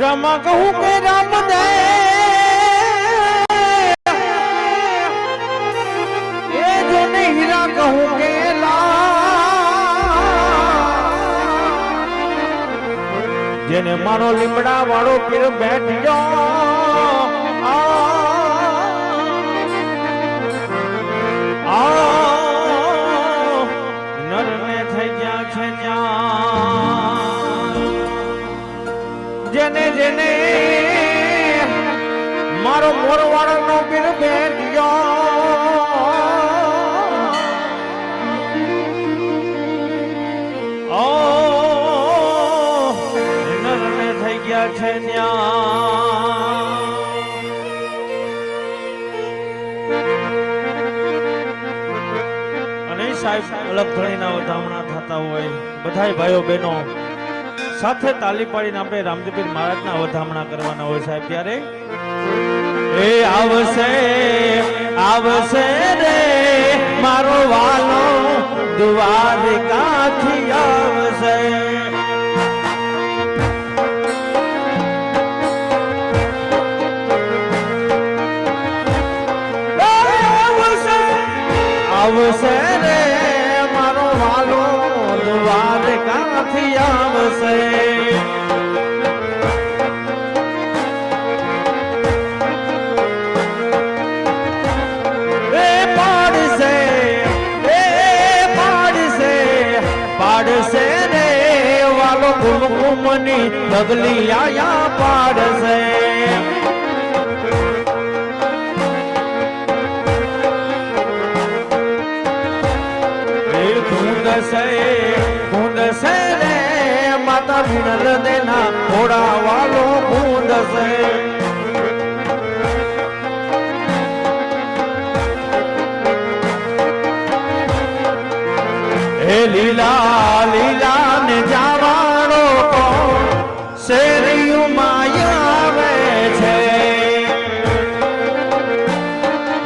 રામા કહું કે રામ દે એ જો ને હીરા કહું કે જેને મારો લીમડા વાળો પીર બેઠ્યો નરને થઈ ગયા છે જેને જેને મારો મોરવાળો નો પીર બેઠ્યો છે અને સાહેબ અલગ ધણીના વધામણા થતા હોય બધાય ભાઈઓ બહેનો સાથે તાલી પાડીને આપણે રામદેવપીર મહારાજના વધામણા કરવાના હોય સાહેબ ત્યારે એ આવશે આવશે રે મારો વાલો દ્વારકાથી આવશે આવશે રે મારો વાલો દ્વારકાથી આવશે પાડશે રે વાલો કુમકુમની પગલી આયા પાડશે કુંડસે રે માતા વિનલ દેના ઘોડા વાલો કુંડસે હે લીલા લીલા ને જાવાળો કોણ શેરિયું માયાવે છે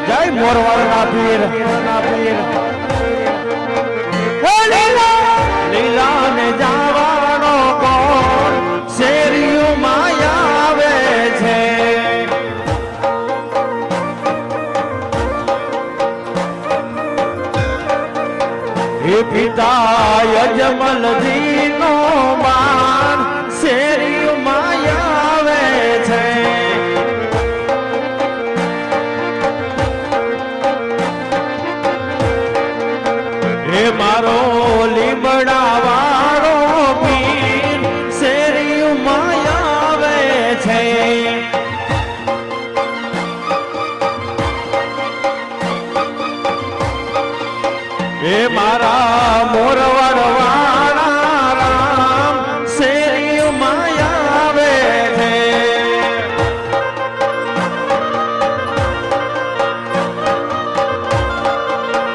જય મોરવાળના પીર ના પીર લીલા ને જાવાનો કોણ શેરિયું માયાવે છે હે પિતા યજમલજી નો બાણ શેરિયું માયાવે છે હે મારો લીમડા વાળો પીર શેરિયું માયાવે છે હે મારા મોરવર વાળા રામ શેરિયું માયાવે છે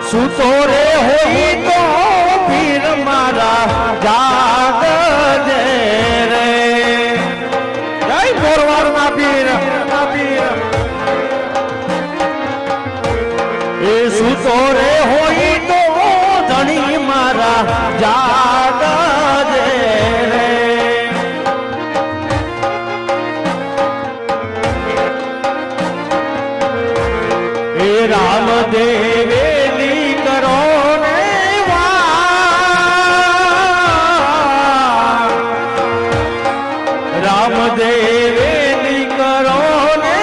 સુતો રે હોય તો પીર મારા જાગજે રે જય મોરવાળના પીર ના પીર એ સુતો રે હોય તો ધણી મારા જાગજે રે એ રામદેવે રામદેવેની કરો ને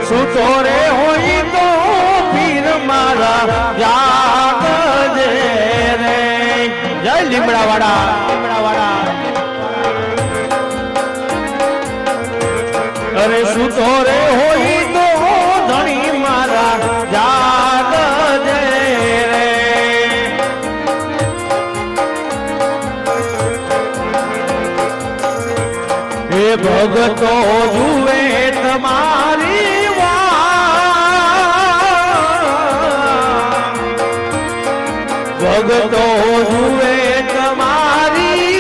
સુતો રે હોય તો પીર મારા જાગજે રે જય લીમડાવાળા લીમડાવાળા અરે સુતો રે હોય તો ધણી મારા જાગજે રે ભગતો જુએ તમારી ભગતો જુએ તમારી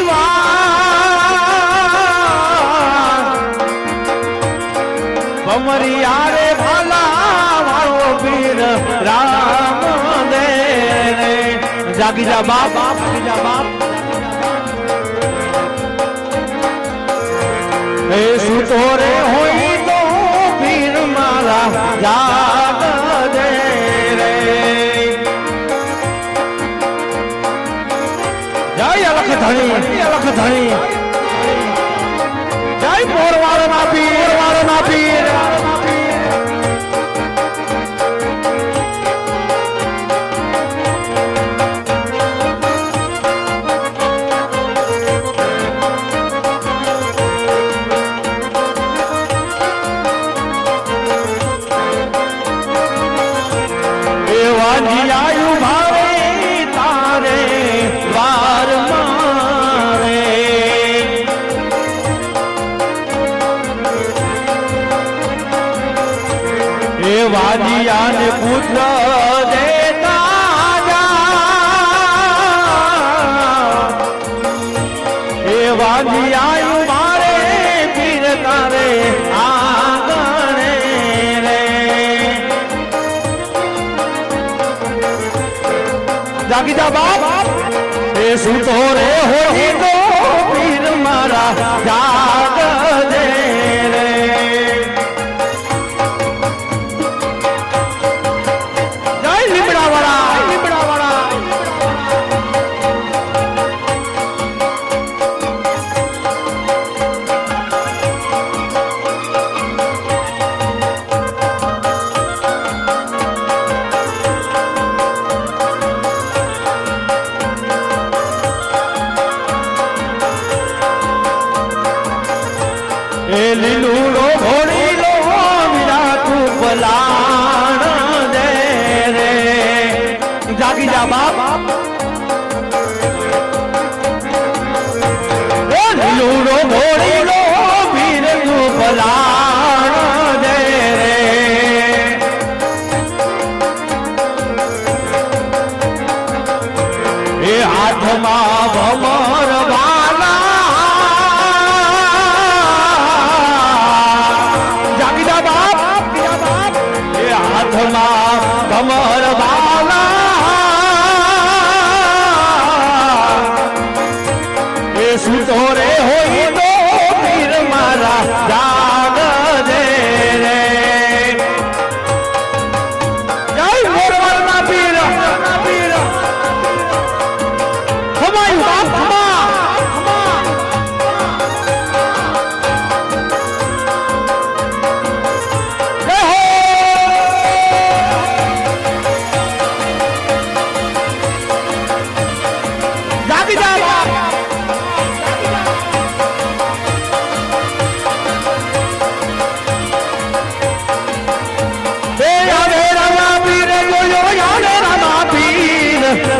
કમરી આરે ભલા વાળો પીર રામ દે જાગી જા બાપ જાગી જા બાપ એ સુતો રે હોય તો પીર મારા જાગ દે રે જય અલખ ધણી જય મોરવાડ ના પીર આયુ ભાવે તારે વાર મારે એ વાજિયાને પુત્ર દેતા જા એ વાજિયાયુ મારે પીર તારે આગણે રે જાગી જા બાપ એ સુતો રે હોય તો પીર મારા જાગ દે રે જય લીમડા વાળા એ લીલુડો ઘોડીલો વિરાતું પલાણ દે રે જાગી જા બાપ એ લીલુડો ઘોડીલો વિરાતું પલાણ દે રે એ હાથમાં ભમર કમર બાલા એ સુતો રે હોય તો પીર મારા જાગ દે રે જય મોરવાડના પીર ખમાયું બાપ ખમા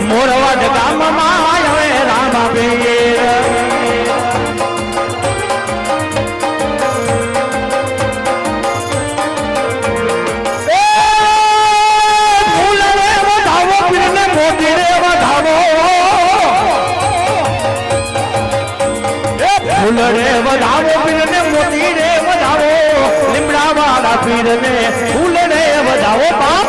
મોરવાડ ગામમાં આવે રામા પીર ફૂલ રે વધાવો પીરને મોતી રે વધાવો ફૂલ રે વધાવો પીરને મોતી રે વધાવો લીમડા વાળા પીરને ફૂલ રે વધાવો બાપ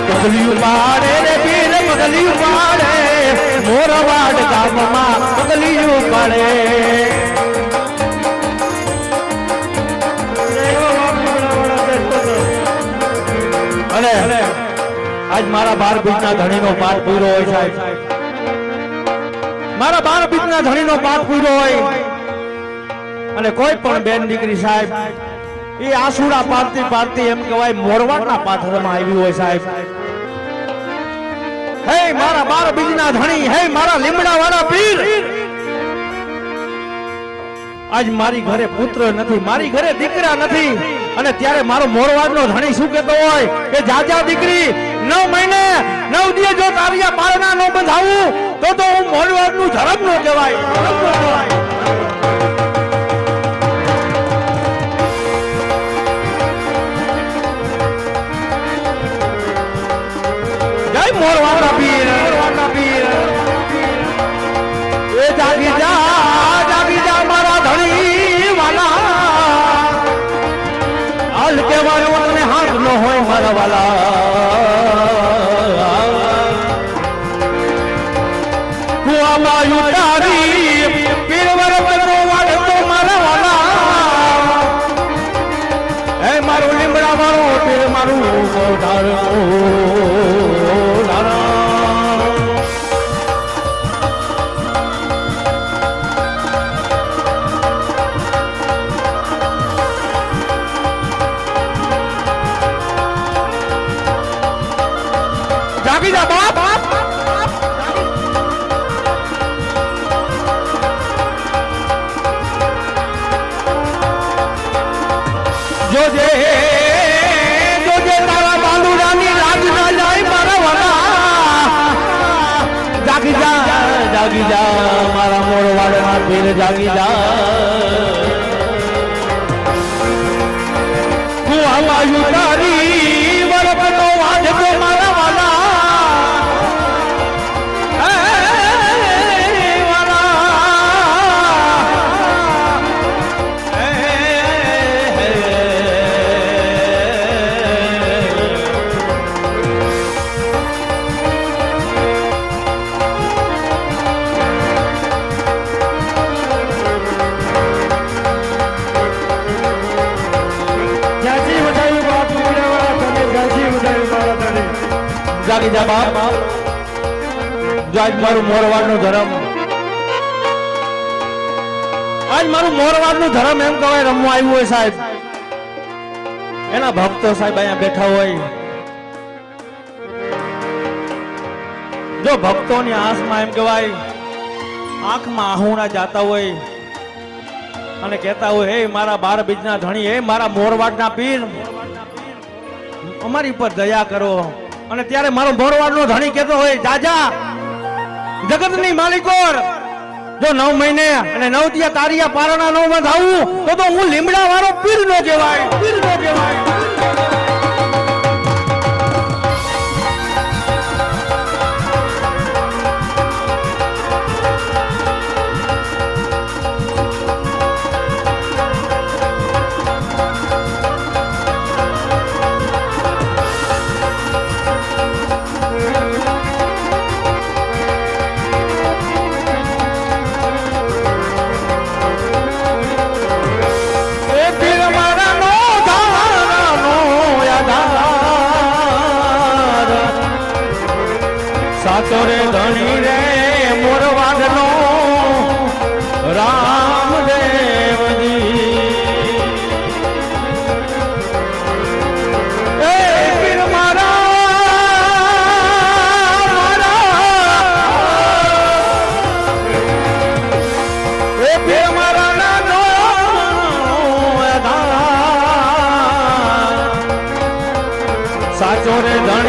પગલિયું પાડે રે પીર પગલિયું પાડે મોરવાડ ગામમાં પગલિયું પાડે અને આજ મારા 12 બીજના ધણીનો પાઠ પૂરો હોય સાહેબ મારા 12 બીજના ધણીનો પાઠ પૂરો હોય અને કોઈ પણ બેન દીકરી સાહેબ એ આસુડા પાડતી એમ કહેવાય મોરવાડના પાથરમાં આવી હોય સાહેબ હે મારા 12 બીજના ધણી હે મારા લીમડા વાળા પીર આજ મારી ઘરે પુત્ર નથી મારી ઘરે દીકરા નથી અને ત્યારે મારો મોરવાડનો ધણી શું કહેતો હોય કે જાજા દીકરી 9 મહિને 9 દિવસ જો તારિયા પારણા નો બંધાવું તો હું મોરવાડનું ધર્મ નો કહેવાય મોરવાડના પીર વાલા કુવામાં ઉતારી પીરવર બનો વાળતો મારા વાલા એ મારું લીમડા વાળો પીર મારું જાગી જા બાપ જોજે જોજે તારા બાલુડાની લાજ ના જાય મારા વાલા જાગી જા મારા મોરવાડના પીર જાગી જા તું આવાયું તારી વરપનો વાજતો મારા વાલા જાગી જા બાપ જો આજ મારું મોરવાડ નું ધર્મ આજ મારું મોરવાડ નું ધર્મ એમ કહેવાય રમવા આવ્યું હોય સાહેબ એના ભક્તો સાહેબ અહીંયા બેઠા હોય જો ભક્તોની આંખમાં એમ કહેવાય આંખમાં આહુણા જાતા હોય અને કહેતા હોય હે મારા 12 બીજના ધણી હે મારા મોરવાડના પીર અમારી પર દયા કરો અને ત્યારે મારો મોરવાડનો ધણી કહેતો હોય જાજા જગતની માલિકોર જો 9 મહિને અને 9 દિયા તારિયા પારણા નો બંધાવું તો હું લીમડા વાળો પીર નો કહેવાય સાચો રે ધણી રે મોરવાડ નો રામદેવજી એ પીર મારા એ પીર મારા નાનો સાચો રે ધણી